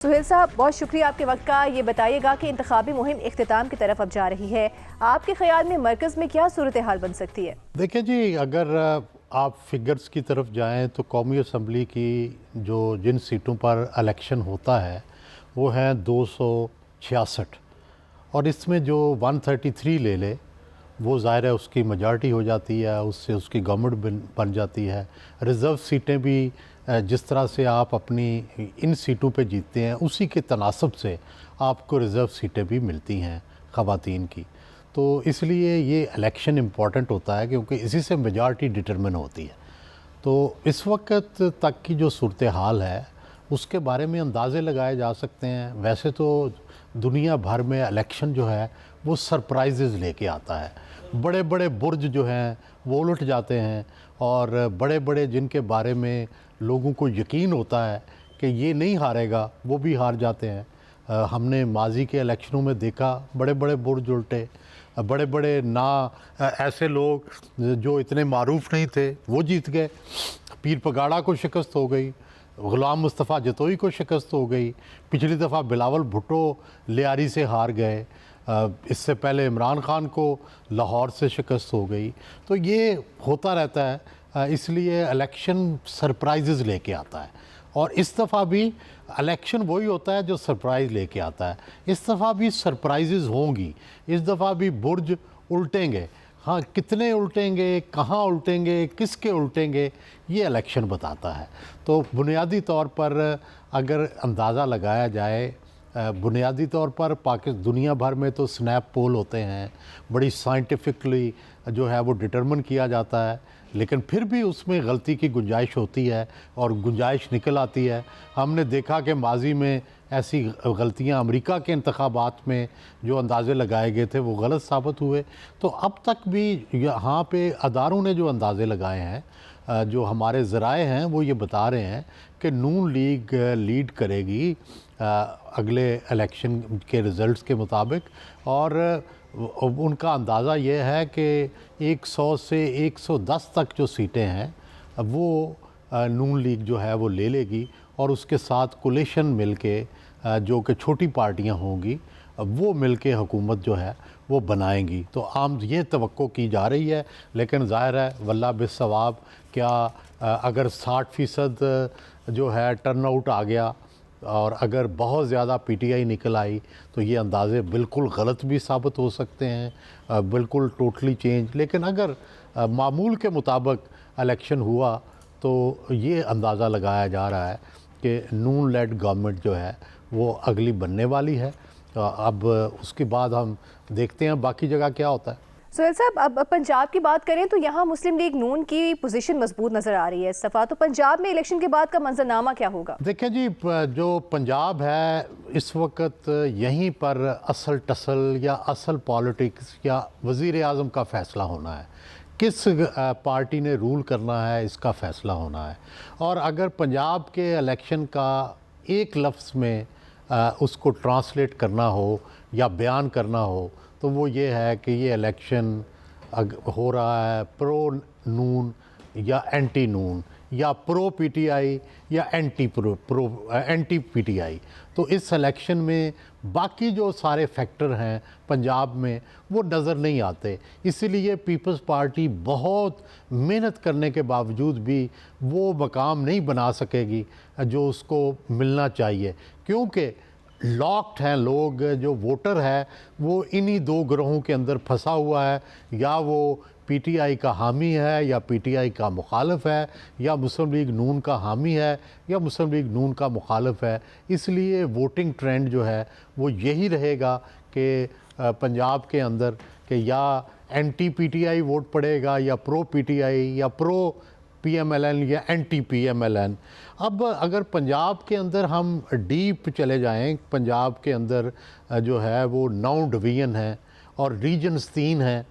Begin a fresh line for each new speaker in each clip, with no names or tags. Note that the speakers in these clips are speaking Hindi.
सुहेल साहब, बहुत शुक्रिया आपके वक्त का। ये बताइएगा कि इंतखाबी मुहिम इख्तिताम की तरफ अब जा रही है, आपके ख्याल में मरकज़ में क्या सूरत हाल बन सकती है?
देखिए जी, अगर आप फिगर्स की तरफ जाएं तो कौमी असम्बली की जिन सीटों पर इलेक्शन होता है वो हैं 266, और इसमें जो 133 ले ले वो ज़ाहिर है उसकी मेजॉरिटी हो जाती है, उससे उसकी गवर्नमेंट बन जाती है। रिज़र्व सीटें भी जिस तरह से आप अपनी इन सीटों पे जीतते हैं उसी के तनासब से आपको रिज़र्व सीटें भी मिलती हैं ख़वातीन की। तो इसलिए ये इलेक्शन इम्पॉर्टेंट होता है क्योंकि इसी से मेजॉरिटी डिटरमिन होती है। तो इस वक्त तक की जो सूरत हाल है उसके बारे में अंदाज़े लगाए जा सकते हैं। वैसे तो दुनिया भर में इलेक्शन जो है वो सरप्राइजेज़ लेके आता है। बड़े बड़े बुर्ज जो हैं वो उलट जाते हैं, और बड़े बड़े जिनके बारे में लोगों को यकीन होता है कि ये नहीं हारेगा वो भी हार जाते हैं। हमने माजी के इलेक्शनों में देखा बड़े बड़े बुर्ज उल्टे, बड़े बड़े ऐसे लोग जो इतने मारूफ नहीं थे वो जीत गए। पीर पगाड़ा को शिकस्त हो गई, ग़ुलाम मुस्तफ़ा जतोई को शिकस्त हो गई, पिछली दफ़ा बिलावल भुट्टो लियारी से हार गए, इससे पहले इमरान ख़ान को लाहौर से शिकस्त हो गई। तो ये होता रहता है, इसलिए इलेक्शन सरप्राइजेज़ लेके आता है, और इस दफ़ा भी इलेक्शन वही होता है जो सरप्राइज़ लेके आता है। इस दफ़ा भी सरप्राइजेज़ होंगी, इस दफ़ा भी बुर्ज उल्टेंगे। हाँ, कितने उल्टेंगे, कहाँ उल्टेंगे, किसके उल्टेंगे, ये इलेक्शन बताता है। तो बुनियादी तौर पर अगर अंदाज़ा लगाया जाए, बुनियादी तौर पर दुनिया भर में तो स्नैप पोल होते हैं, बड़ी साइंटिफिकली जो है वो डिटरमिन किया जाता है, लेकिन फिर भी उसमें गलती की गुंजाइश होती है और गुंजाइश निकल आती है। हमने देखा कि माजी में ऐसी गलतियां अमेरिका के इंतखाबात में जो अंदाज़े लगाए गए थे वो गलत साबित हुए। तो अब तक भी यहाँ पे अदारों ने जो अंदाज़े लगाए हैं, जो हमारे ज़राए हैं वो ये बता रहे हैं कि नून लीग लीड करेगी अगले इलेक्शन के रिज़ल्ट्स के मुताबिक, और उनका अंदाज़ा ये है कि 100 से 110 तक जो सीटें हैं वो नून लीग जो है वो ले लेगी, और उसके साथ कोलिशन मिलके जो कि छोटी पार्टियां होंगी वो मिलके हुकूमत जो है वो बनाएंगी। तो आम ये तवक्को की जा रही है, लेकिन ज़ाहिर है वल्लाह बिस्सवाब, क्या अगर 60% जो है टर्नआउट आ गया और अगर बहुत ज़्यादा पीटीआई निकल आई तो ये अंदाज़े बिल्कुल गलत भी साबित हो सकते हैं, बिल्कुल टोटली चेंज। लेकिन अगर मामूल के मुताबिक इलेक्शन हुआ तो ये अंदाज़ा लगाया जा रहा है कि नून लेड गवर्नमेंट जो है वो अगली बनने वाली है। अब उसके बाद हम देखते हैं बाकी जगह क्या होता है।
सुहेल साहब, अब पंजाब की बात करें तो यहाँ मुस्लिम लीग नून की पोजीशन मजबूत नज़र आ रही है इस दफ़ा। तो पंजाब में इलेक्शन के बाद का मंजरनामा क्या होगा?
देखिए जी, जो पंजाब है इस वक्त यहीं पर असल टसल या असल पॉलिटिक्स या वज़ीर आज़म का फ़ैसला होना है, किस पार्टी ने रूल करना है इसका फ़ैसला होना है। और अगर पंजाब के इलेक्शन का एक लफ्ज़ में उसको ट्रांसलेट करना हो या बयान करना हो तो वो ये है कि ये इलेक्शन हो रहा है प्रो नून या एंटी नून, या प्रो पीटीआई या एंटी पीटीआई। तो इस इलेक्शन में बाकी जो सारे फैक्टर हैं पंजाब में वो नज़र नहीं आते, इसीलिए पीपल्स पार्टी बहुत मेहनत करने के बावजूद भी वो मकाम नहीं बना सकेगी जो उसको मिलना चाहिए, क्योंकि लॉक्ड हैं लोग। जो वोटर है वो इन्हीं दो ग्रोहों के अंदर फंसा हुआ है, या वो पीटीआई का हामी है या पीटीआई का मुखालिफ है, या मुस्लिम लीग नून का हामी है या मुस्लिम लीग नून का मुखालिफ है। इसलिए वोटिंग ट्रेंड जो है वो यही रहेगा कि पंजाब के अंदर कि या एंटी पीटीआई वोट पड़ेगा या प्रो पीटीआई या प्रो पीएमएलएन या एंटी पीएमएलएन। अब अगर पंजाब के अंदर हम डीप चले जाएं, पंजाब के अंदर जो है वो 9 डिवीज़न हैं और रीजन्स 3 हैं।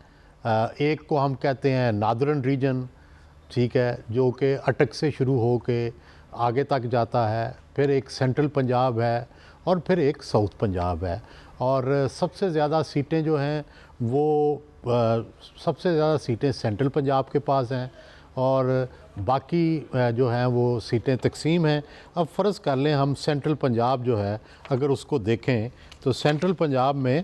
एक को हम कहते हैं नादरन रीजन, ठीक है, जो कि अटक से शुरू हो के आगे तक जाता है, फिर एक सेंट्रल पंजाब है और फिर एक साउथ पंजाब है। और सबसे ज़्यादा सीटें जो हैं वो सबसे ज़्यादा सीटें सेंट्रल पंजाब के पास हैं और बाकी जो हैं वो सीटें तकसीम हैं। अब फ़र्ज़ कर लें हम सेंट्रल पंजाब जो है अगर उसको देखें तो सेंट्रल पंजाब में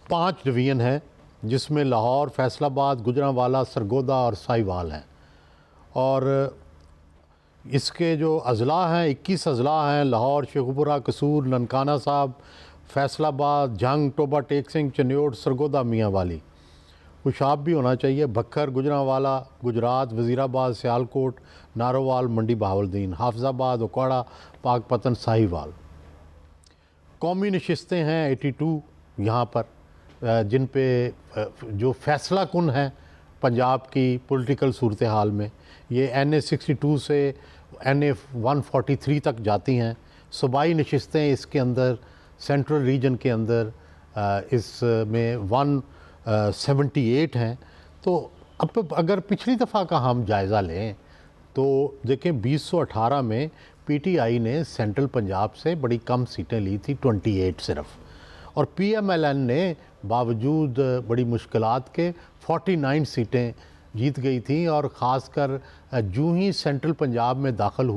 5 डिवीज़न है, जिसमें लाहौर, फैसलाबाद, गुजरांवाला, सरगोदा और साहिवाल हैं। और इसके जो अज़ला हैं 21 अज़ला हैं, लाहौर, शेखुपुरा, कसूर, ननकाना साहब, फैसलाबाद, जंग, टोबा टेक सिंह, चन्योट, सरगोदा, मियाँ वाली। कुशाब भी होना चाहिए, भक्खर, गुजरांवाला, गुजरात, वज़ीराबाद, सियालकोट, नारोवाल, मंडी बहावलदीन, हाफजाबाद, उकाड़ा, पाकपतन, साहिवाल। कौमी नशिस्तें हैं 82 यहाँ पर, जिन पे जो फ़ैसला कुन हैं पंजाब की पॉलिटिकल सूरत हाल में, ये NA 62 से NA 143 तक जाती हैं। सूबाई नशिस्तें इसके अंदर सेंट्रल रीजन के अंदर इसमें 178 हैं। तो अब अगर पिछली दफ़ा का हम जायज़ा लें तो देखें 2018 में PTI ने सेंट्रल पंजाब से बड़ी कम सीटें ली थी, 28 सिर्फ, और PMLN ने बावजूद बड़ी मुश्किलात के 49 सीटें जीत गई थी। और ख़ासकर जूँ ही सेंट्रल पंजाब में दाखिल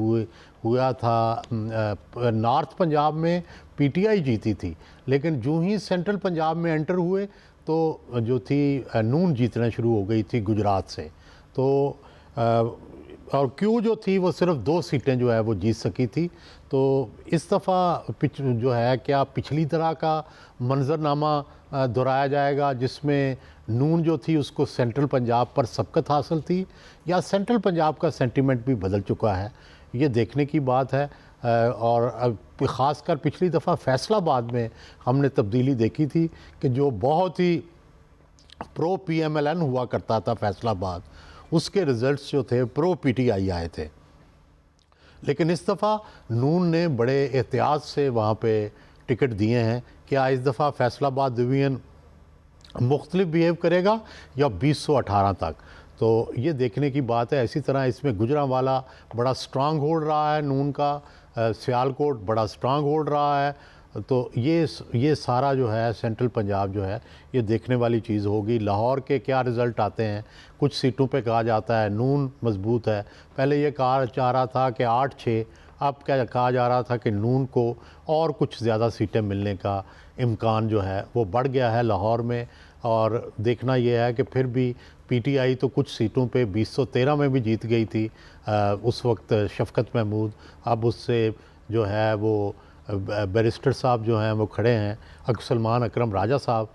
हुआ था, नॉर्थ पंजाब में PTI जीती थी, लेकिन जूँ ही सेंट्रल पंजाब में एंटर हुए तो जो थी नून जीतना शुरू हो गई थी गुजरात से। तो और क्यू जो थी वो सिर्फ 2 सीटें जो है वो जीत सकी थी। तो इस दफ़ा जो है क्या पिछली तरह का मंजरनामा दोहराया जाएगा जिसमें नून जो थी उसको सेंट्रल पंजाब पर सबकत हासिल थी, या सेंट्रल पंजाब का सेंटिमेंट भी बदल चुका है, ये देखने की बात है। और ख़ासकर पिछली दफ़ा फैसलाबाद में हमने तब्दीली देखी थी कि जो बहुत ही प्रो PMLN हुआ करता था फैसलाबाद, उसके रिज़ल्ट्स जो थे प्रो PTI आए थे। लेकिन इस दफ़ा नून ने बड़े एहतियात से वहाँ पे टिकट दिए हैं। क्या इस दफ़ा फैसलाबाद डिवीज़न मुख्तलिफ बिहेव करेगा या 2018 तक, तो ये देखने की बात है। इसी तरह इसमें गुजरांवाला बड़ा स्ट्रांग होल्ड रहा है नून का, सियालकोट बड़ा स्ट्रांग होल्ड रहा है। तो ये सारा जो है सेंट्रल पंजाब जो है ये देखने वाली चीज़ होगी। लाहौर के क्या रिज़ल्ट आते हैं, कुछ सीटों पे कहा जाता है नून मजबूत है, पहले ये कहा जा रहा था कि 8-6, अब क्या कहा जा रहा था कि नून को और कुछ ज़्यादा सीटें मिलने का इम्कान जो है वो बढ़ गया है लाहौर में। और देखना यह है कि फिर भी PTI तो कुछ सीटों पे 2013 में भी जीत गई थी, उस वक्त शफ़कत महमूद, अब उससे जो है वो बैरिस्टर साहब जो हैं वो खड़े हैं, सलमान अकरम राजा साहब,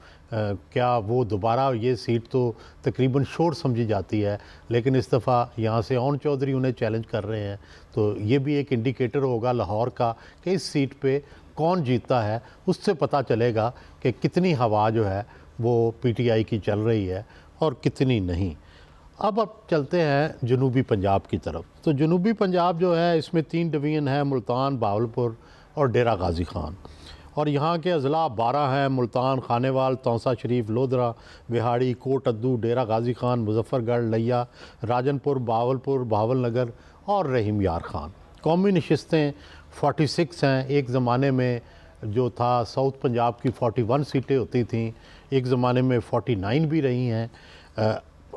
क्या वो दोबारा, ये सीट तो तकरीबन शोर समझी जाती है, लेकिन इस दफ़ा यहाँ से ओन चौधरी उन्हें चैलेंज कर रहे हैं। तो ये भी एक इंडिकेटर होगा लाहौर का कि इस सीट पे कौन जीतता है, उससे पता चलेगा कि कितनी हवा जो है वो PTI की चल रही है और कितनी नहीं। अब चलते हैं जनूबी पंजाब की तरफ। तो जनूबी पंजाब जो है इसमें 3 डिवीज़न है, मुल्तान, बहावलपुर और डेरा गाजी खान। और यहाँ के अज़ला 12 हैं, मुल्तान, खानेवाल, तौसा शरीफ, लोधरा, बिहाड़ी, कोट अद्दू, डेरा गाजी खान, मुजफ्फरगढ़, लिया, राजनपुर, बहावलपुर, बहावलनगर और रहीम यार खान। कौमी नशिस्तें 46 हैं। एक ज़माने में जो था साउथ पंजाब की 41 सीटें होती थीं, एक ज़माने में 49 भी रही हैं।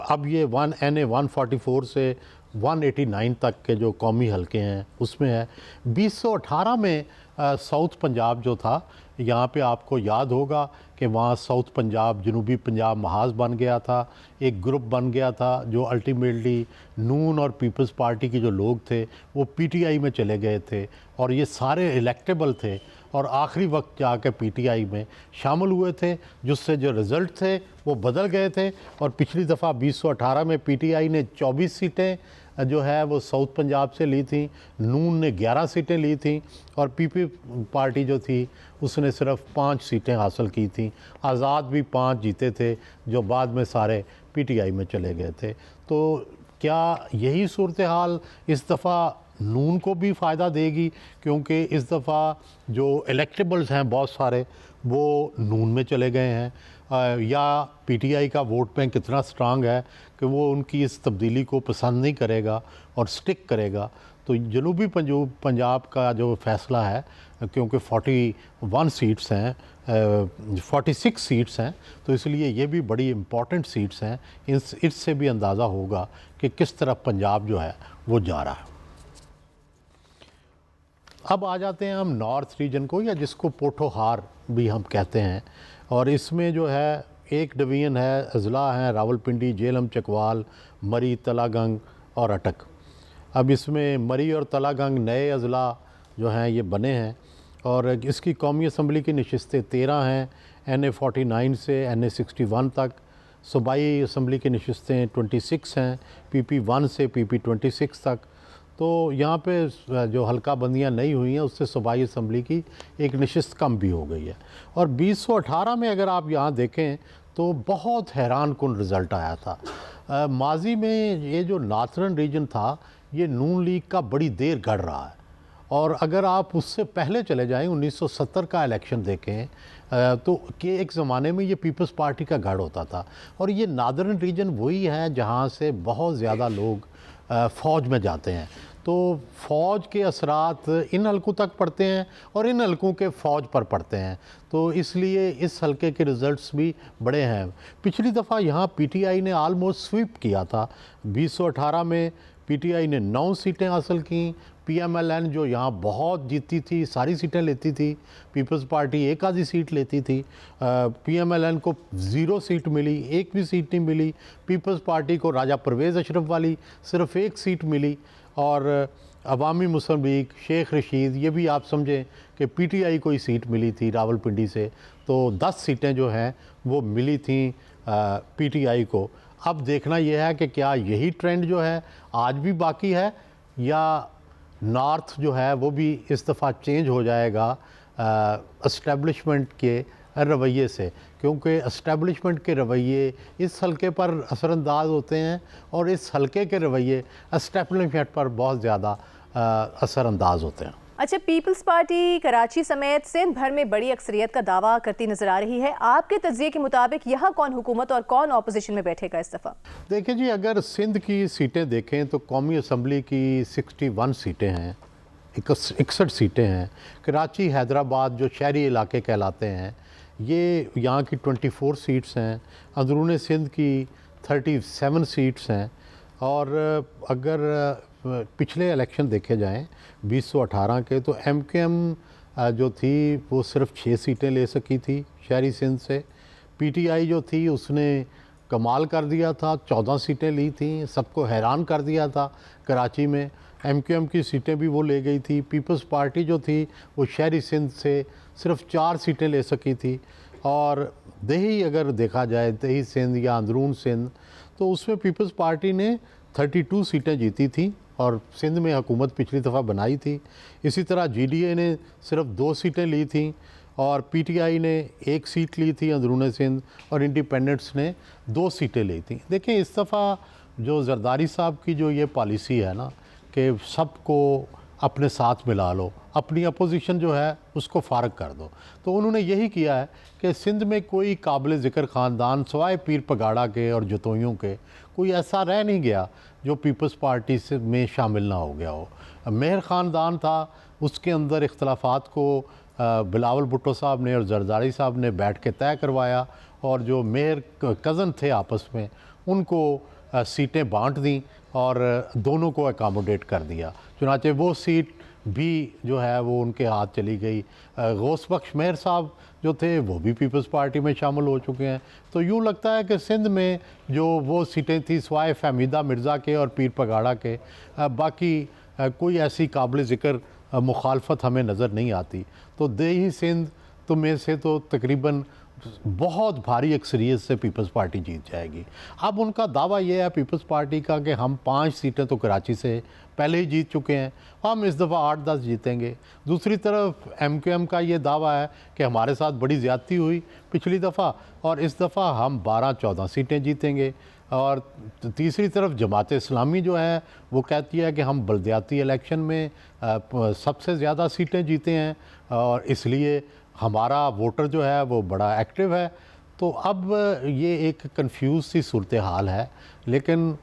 अब ये NA 144 से 189 तक के जो कौमी हलके हैं उसमें है। 2018 में साउथ पंजाब जो था, यहाँ पे आपको याद होगा कि वहाँ साउथ पंजाब जनूबी पंजाब महाज बन गया था, एक ग्रुप बन गया था जो अल्टीमेटली नून और पीपल्स पार्टी के जो लोग थे वो PTI में चले गए थे और ये सारे इलेक्टेबल थे और आखिरी वक्त जाके PTI में शामिल हुए थे, जिससे जो रिज़ल्ट थे वो बदल गए थे। और पिछली दफ़ा 2018 में PTI ने 24 सीटें जो है वो साउथ पंजाब से ली थी, नून ने 11 सीटें ली थी और PP पार्टी जो थी उसने सिर्फ 5 सीटें हासिल की थी। आज़ाद भी 5 जीते थे जो बाद में सारे PTI में चले गए थे। तो क्या यही सूरत हाल इस दफ़ा नून को भी फ़ायदा देगी, क्योंकि इस दफ़ा जो इलेक्टेबल्स हैं बहुत सारे वो नून में चले गए हैं, या PTI का वोट बैंक इतना स्ट्रांग है कि वो उनकी इस तब्दीली को पसंद नहीं करेगा और स्टिक करेगा। तो जनूबी पंजाब का जो फैसला है, क्योंकि 41 सीट्स हैं, 46 सीट्स हैं, तो इसलिए ये भी बड़ी इम्पॉर्टेंट सीट्स हैं। इससे भी अंदाज़ा होगा कि किस तरफ पंजाब जो है वो जा रहा है। अब आ जाते हैं हम नॉर्थ रीजन को, या जिसको पोठोहार भी हम कहते हैं, और इसमें जो है एक डिवीज़न है, अजला हैं रावलपिंडी, जेलम, चकवाल, मरी, तलागंग और अटक। अब इसमें मरी और तलागंग नए अजला जो हैं ये बने हैं, और इसकी कौमी असम्बली की नशिस्तें 13 हैं, NA 49 से NA 61 तक। सूबाई असम्बली की नशिस्तें 26 हैं, PP 1 से PP 26 तक। तो यहाँ पे जो हल्का बंदियाँ नहीं हुई हैं, उससे सूबाई असम्बली की एक नशिस्त कम भी हो गई है। और 2018 में अगर आप यहाँ देखें तो बहुत हैरान कुन रिज़ल्ट आया था। माजी में ये जो नार्थर्न रीजन था, ये नून लीग का बड़ी देर गढ़ रहा है, और अगर आप उससे पहले चले जाएं 1970 का इलेक्शन देखें तो कि एक ज़माने में ये पीपल्स पार्टी का गढ़ होता था। और ये नादर्न रीजन वही है जहाँ से बहुत ज़्यादा लोग फ़ौज में जाते हैं, तो फ़ौज के असरात इन हलकों तक पड़ते हैं और इन हलकों के फ़ौज पर पड़ते हैं, तो इसलिए इस हलके के रिज़ल्ट्स भी बड़े हैं। पिछली दफ़ा यहाँ PTI ने आलमोस्ट स्वीप किया था। 2018 में PTI ने 9 सीटें हासिल की। PMLN जो यहाँ बहुत जीतती थी, सारी सीटें लेती थी, पीपल्स पार्टी एक आधी सीट लेती थी। PMLN को 0 सीट मिली, एक भी सीट नहीं मिली। पीपल्स पार्टी को राजा परवेज़ अशरफ वाली सिर्फ़ 1 सीट मिली, और अवामी मुस्लिम लीग, शेख रशीद, ये भी आप समझें कि PTI को ही सीट मिली थी रावलपिंडी से। तो 10 सीटें जो हैं वो मिली थी PTI को। अब देखना यह है कि क्या यही ट्रेंड जो है आज भी बाकी है, या नॉर्थ जो है वो भी इस दफ़ा चेंज हो जाएगा एस्टेब्लिशमेंट के रवैये से, क्योंकि एस्टेब्लिशमेंट के रवैये इस हलके पर असरअंदाज होते हैं, और इस हलके के रवैये एस्टेब्लिशमेंट पर बहुत ज़्यादा असरअंदाज होते हैं।
अच्छा, पीपल्स पार्टी कराची समेत सिंध भर में बड़ी अक्सरियत का दावा करती नजर आ रही है। आपके तज्ज़िये के मुताबिक यहाँ कौन हुकूमत और कौन ऑपोजिशन में बैठेगा इस दफ़ा?
देखिए जी, अगर सिंध की सीटें देखें तो कौमी असम्बली की 61 सीटें हैं, 61 सीटें हैं। कराची, हैदराबाद जो शहरी इलाके कहलाते हैं, ये यहाँ की 24 सीट्स हैं। अंदरून सिंध की 37 सीट्स हैं। और अगर पिछले इलेक्शन देखे जाएं 2018 के, तो MKM जो थी वो सिर्फ 6 सीटें ले सकी थी शहरी सिंध से। PTI जो थी उसने कमाल कर दिया था, 14 सीटें ली थी, सबको हैरान कर दिया था कराची में। MKM की सीटें भी वो ले गई थी। पीपल्स पार्टी जो थी वो शहरी सिंध से सिर्फ 4 सीटें ले सकी थी। और दही अगर देखा जाए, दही सिंध या अंदरून सिंध, तो उसमें पीपल्स पार्टी ने 32 सीटें जीती थी और सिंध में हुकूमत पिछली दफ़ा बनाई थी। इसी तरह GDA ने सिर्फ 2 सीटें ली थी, और PTI ने 1 सीट ली थी अंदरून सिंध, और इंडिपेंडेंट्स ने 2 सीटें ली थी। देखिए, इस दफ़ा जो जरदारी साहब की जो ये पॉलिसी है ना कि सबको अपने साथ मिला लो, अपनी अपोजिशन जो है उसको फ़ारग कर दो, तो उन्होंने यही किया है कि सिंध में कोई काबिल ज़िक्र ख़ानदान सवाए पीर पगाड़ा के और जतोइयों के कोई ऐसा रह नहीं गया जो पीपल्स पार्टी से में शामिल ना हो गया हो। मेहर ख़ानदान था, उसके अंदर इख्तलाफात को बिलावल भुट्टो साहब ने और जरदारी साहब ने बैठ के तय करवाया, और जो मेहर कज़न थे आपस में उनको सीटें बांट दी और दोनों को अकामोडेट कर दिया। चुनांचे वो सीट भी जो है वो उनके हाथ चली गई। गौस बख्श मेहर साहब जो थे वो भी पीपल्स पार्टी में शामिल हो चुके हैं। तो यूँ लगता है कि सिंध में जो वो सीटें थी सिवाय फहमीदा मिर्ज़ा के और पीर पगाड़ा के, बाकी कोई ऐसी काबिल ज़िक्र मुखालफत हमें नज़र नहीं आती। तो देही सिंध तो में से तो तकरीबन बहुत भारी अक्सरियत से पीपल्स पार्टी जीत जाएगी। अब उनका दावा ये है पीपल्स पार्टी का कि हम 5 सीटें तो कराची से पहले ही जीत चुके हैं, हम इस दफ़ा 8-10 जीतेंगे। दूसरी तरफ MKM का ये दावा है कि हमारे साथ बड़ी ज़्यादती हुई पिछली दफ़ा और इस दफ़ा हम 12-14 सीटें जीतेंगे। और तीसरी तरफ जमात इस्लामी जो है वो कहती है कि हम बलदियाती इलेक्शन में सबसे ज़्यादा सीटें जीते हैं और इसलिए हमारा वोटर जो है वो बड़ा एक्टिव है। तो अब ये एक कंफ्यूज सी सूरत हाल है, लेकिन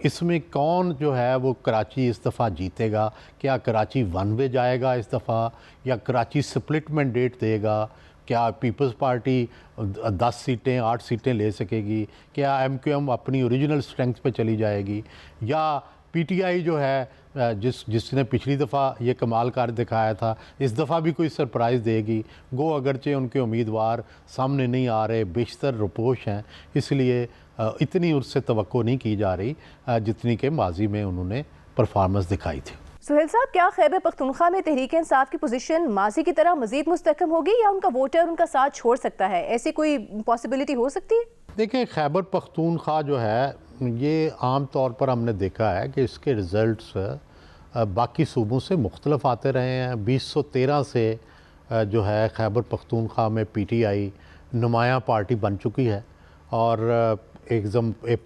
इसमें कौन जो है वो कराची इस दफ़ा जीतेगा, क्या कराची वन वे जाएगा इस दफ़ा या कराची स्प्लिट मैंडेट देगा, क्या पीपल्स पार्टी 10 सीटें 8 सीटें ले सकेगी, क्या एमक्यूएम अपनी ओरिजिनल स्ट्रेंथ पे चली जाएगी, या पीटीआई जो है जिसने पिछली दफ़ा ये कमाल कार्य दिखाया था इस दफ़ा भी कोई सरप्राइज़ देगी। गो अगरचे उनके उम्मीदवार सामने नहीं आ रहे, बेशतर रुपोश हैं, इसलिए इतनी उससे तवक्को नहीं की जा रही जितनी के माजी में उन्होंने परफॉर्मेंस दिखाई थी।
सुहेल साहब, क्या खैबर पख्तूनख्वा में तहरीक इंसाफ की पोजीशन माजी की तरह मजीद मुस्तहकम होगी या उनका वोटर उनका साथ छोड़ सकता है? ऐसी कोई पॉसिबिलिटी हो सकती है?
देखिए, खैबर पख्तूनख्वा जो है ये आम तौर पर हमने देखा है कि इसके रिज़ल्ट्स बाकी सूबों से मुख्तलिफ आते रहे हैं। 2013 से जो है खैबर पख्तूनख्वा में पीटीआई नुमायाँ पार्टी बन चुकी है और एक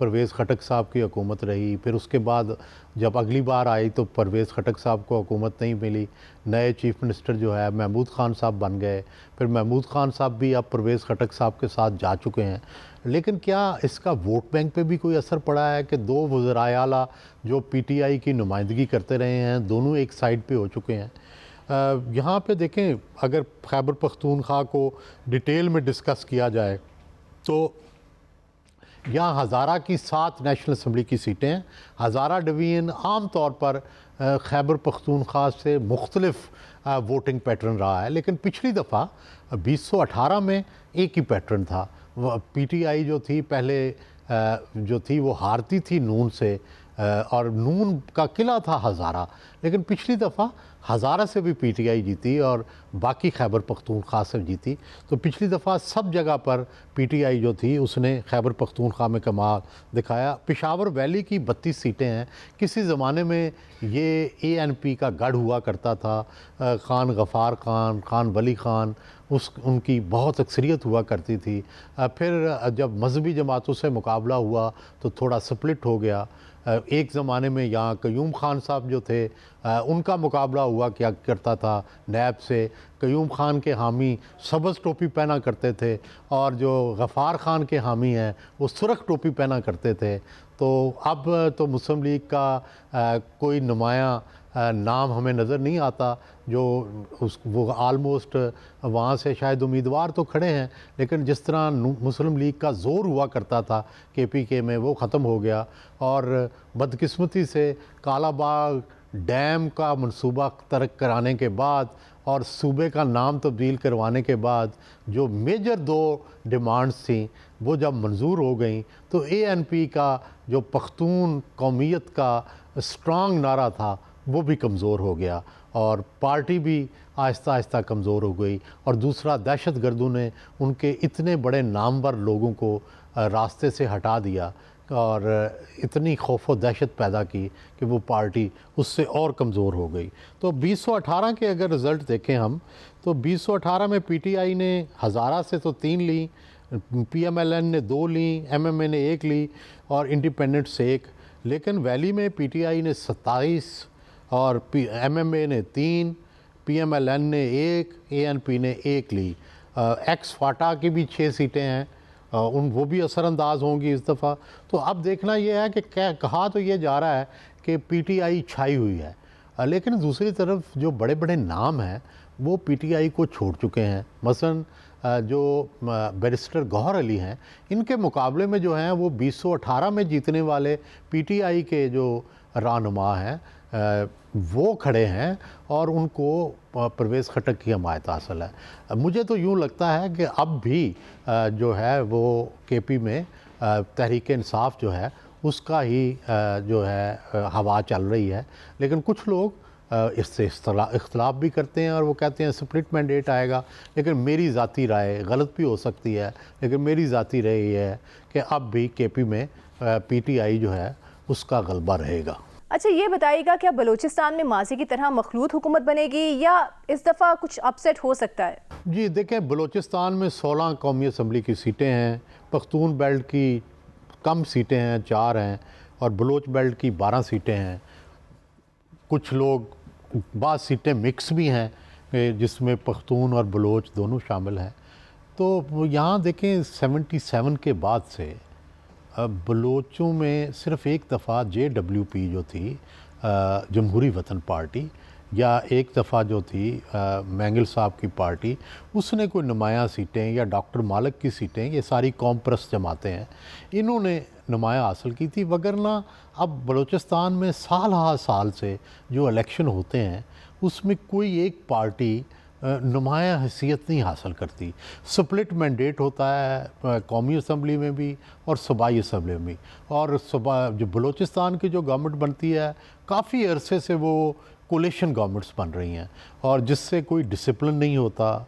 परवेज़ खटक साहब की हुकूमत रही। फिर उसके बाद जब अगली बार आई तो परवेज़ खटक साहब को हुकूमत नहीं मिली, नए चीफ़ मिनिस्टर जो है महमूद ख़ान साहब बन गए। फिर महमूद ख़ान साहब भी अब परवेज़ खटक साहब के साथ जा चुके हैं। लेकिन क्या इसका वोट बैंक पे भी कोई असर पड़ा है कि दो वज़राए आला जो पीटीआई की नुमाइंदगी करते रहे हैं दोनों एक साइड पे हो चुके हैं? यहाँ पे देखें, अगर खैबर पख्तूनख्वा को डिटेल में डिस्कस किया जाए तो यहाँ हज़ारा की 7 नेशनल असम्बली की सीटें हैं। हज़ारा डिवीज़न आम तौर पर खैबर पख्तूनख्वा से मुख्तलिफ वोटिंग पैटर्न रहा है, लेकिन पिछली दफ़ा 2018 में एक ही पैटर्न था। पीटीआई जो थी पहले जो थी वो हारती थी नून से और नून का किला था हज़ारा, लेकिन पिछली दफ़ा हज़ारा से भी पीटीआई जीती और बाकी खैबर पख्तूनख्वा से जीती। तो पिछली दफ़ा सब जगह पर पीटीआई जो थी उसने खैबर पख्तूनख्वा में कमाल दिखाया। पेशावर वैली की 32 सीटें हैं। किसी ज़माने में ये एएनपी का गढ़ हुआ करता था। ख़ान गफ़ार ख़ान, ख़ान वली ख़ान उनकी बहुत अक्सरियत हुआ करती थी। फिर जब मजहबी जमातों से मुकाबला हुआ तो थोड़ा स्प्लिट हो गया। एक ज़माने में यहाँ कयूम ख़ान साहब जो थे उनका मुकाबला हुआ क्या करता था नैब से। कयूम ख़ान के हामी सब्ज़ टोपी पहना करते थे और जो गफ़ार ख़ान के हामी हैं वो सुरख टोपी पहना करते थे। तो अब तो मुस्लिम लीग का कोई नुमायाँ नाम हमें नज़र नहीं आता जो वो आलमोस्ट वहाँ से शायद उम्मीदवार तो खड़े हैं, लेकिन जिस तरह मुस्लिम लीग का ज़ोर हुआ करता था केपीके में वो ख़त्म हो गया। और बदकिस्मती से कालाबाग डैम का मंसूबा तर्क कराने के बाद और सूबे का नाम तब्दील करवाने के बाद जो मेजर 2 डिमांड्स थी वो जब मंजूर हो गई तो एएनपी का जो पख्तून कौमियत का स्ट्रांग नारा था वो भी कमज़ोर हो गया और पार्टी भी आहिस्ता आहिस्ता कमज़ोर हो गई। और दूसरा, दहशत गर्दों ने उनके इतने बड़े नामवर लोगों को रास्ते से हटा दिया और इतनी खौफ व दहशत पैदा की कि वो पार्टी उससे और कमज़ोर हो गई। तो 2018 के अगर रिज़ल्ट देखें हम तो 2018 में पीटीआई ने हज़ारा से तो 3 ली, पीएमएलएन ने 2 ली, एमएमए ने 1 ली और इंडिपेंडेंट से 1। लेकिन वैली में पीटीआई ने 27 और एमएमए ने 3, पीएमएलएन ने 1, एएनपी ने 1 ली। एक्स फाटा की भी 6 सीटें हैं, वो भी असरअंदाज होंगी इस दफ़ा। तो अब देखना ये है कि कहा तो ये जा रहा है कि पीटीआई छाई हुई है, लेकिन दूसरी तरफ जो बड़े बड़े नाम हैं वो पीटीआई को छोड़ चुके हैं। मसलन जो बैरिस्टर गौहर अली हैं, इनके मुकाबले में जो हैं वो 2018 में जीतने वाले पीटीआई के जो रहनुमा हैं वो खड़े हैं और उनको परवेज़ खटक की हमायत हासिल है। मुझे तो यूँ लगता है कि अब भी जो है वो केपी में तहरीक इंसाफ जो है उसका ही जो है हवा चल रही है। लेकिन कुछ लोग इससे इख्तलाफ भी करते हैं और वो कहते हैं स्प्लिट मैंडेट आएगा। लेकिन मेरी ज़ाती राय गलत भी हो सकती है, लेकिन मेरी ज़ाती राय ये है कि अब भी केपी में पीटीआई जो है उसका गलबा रहेगा।
अच्छा, ये बताइएगा क्या बलूचिस्तान में माजी की तरह मखलूत हुकूमत बनेगी या इस दफ़ा कुछ अपसेट हो सकता है?
जी देखें, बलूचिस्तान में 16 कौमी असम्बली की सीटें हैं, पख्तून बेल्ट की कम सीटें हैं 4 हैं और बलोच बेल्ट की 12 सीटें हैं। कुछ लोग बाद सीटें मिक्स भी हैं जिसमें पख्तून और बलोच दोनों शामिल हैं। तो यहाँ देखें 77 के बाद से बलोचों में सिर्फ एक दफ़ा JWP जो थी जमहूरी वतन पार्टी, या एक दफ़ा जो थी मैंगल साहब की पार्टी, उसने कोई नुमाया सीटें, या डॉक्टर मालिक की सीटें, ये सारी कौम परस्त जमातें हैं, इन्होंने नुमाया हासिल की थी। वगरना अब बलूचिस्तान में साल से जो इलेक्शन होते हैं उसमें कोई एक पार्टी नुमाया हैसियत नहीं हासिल करती। स्प्लिट मैंडेट होता है कौमी असम्बली में भी और सूबाई असम्बली में भी। और जो बलूचिस्तान की जो गवर्नमेंट बनती है, काफ़ी अरसे से वो कोलिशन गवर्नमेंट्स बन रही हैं, और जिससे कोई डिसिप्लिन नहीं होता,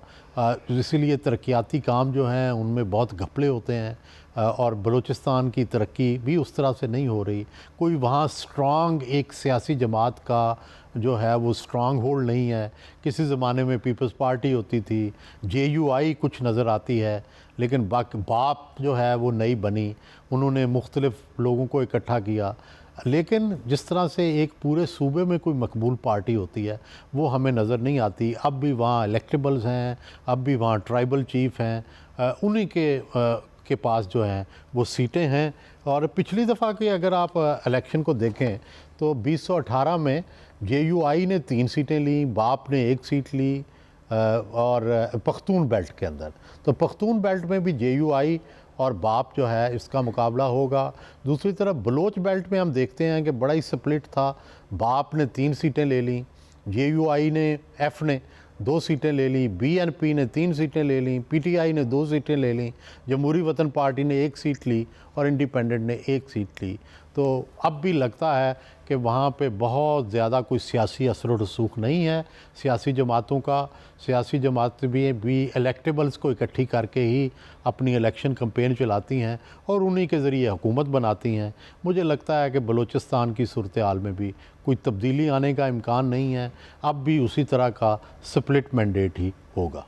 इसीलिए तरक्याती काम जो हैं उनमें बहुत घपले होते हैं, और बलूचिस्तान की तरक्की भी उस तरह से नहीं हो रही। कोई वहाँ स्ट्रॉन्ग एक सियासी जमात का जो है वो स्ट्रॉन्ग होल्ड नहीं है। किसी ज़माने में पीपल्स पार्टी होती थी, JUI कुछ नज़र आती है, लेकिन बाप जो है वो नई बनी, उन्होंने मुख्तलिफ़ लोगों को इकट्ठा किया। लेकिन जिस तरह से एक पूरे सूबे में कोई मकबूल पार्टी होती है वो हमें नज़र नहीं आती। अब भी वहाँ इलेक्टेबल्स हैं, अब भी वहाँ ट्राइबल चीफ़ हैं, उन्हीं के पास जो हैं वो सीटें हैं। और पिछली दफ़ा के अगर आप इलेक्शन को देखें तो 2018 में JUI ने 3 सीटें ली, बाप ने 1 सीट ली, और पख्तून बेल्ट के अंदर। तो पख्तून बेल्ट में भी JUI और बाप जो है इसका मुकाबला होगा। दूसरी तरफ बलोच बेल्ट में हम देखते हैं कि बड़ा ही स्प्लिट था। बाप ने 3 सीटें ले लीं, JUI ने F ने 2 सीटें ले लीं, BNP ने 3 सीटें ले लीं, PTI ने 2 सीटें ले लीं, जमहूरी वतन पार्टी ने 1 सीट ली और इंडिपेंडेंट ने 1 सीट ली। तो अब भी लगता है कि वहाँ पे बहुत ज़्यादा कोई सियासी असर व रसूख नहीं है सियासी जमातों का। सियासी जमातें भी इलेक्टेबल्स को इकट्ठी करके ही अपनी इलेक्शन कैंपेन चलाती हैं और उन्हीं के ज़रिए हुकूमत बनाती हैं। मुझे लगता है कि बलूचिस्तान की सूरत हाल में भी कोई तब्दीली आने का इम्कान नहीं है, अब भी उसी तरह का स्प्लिट मैंडेट ही होगा।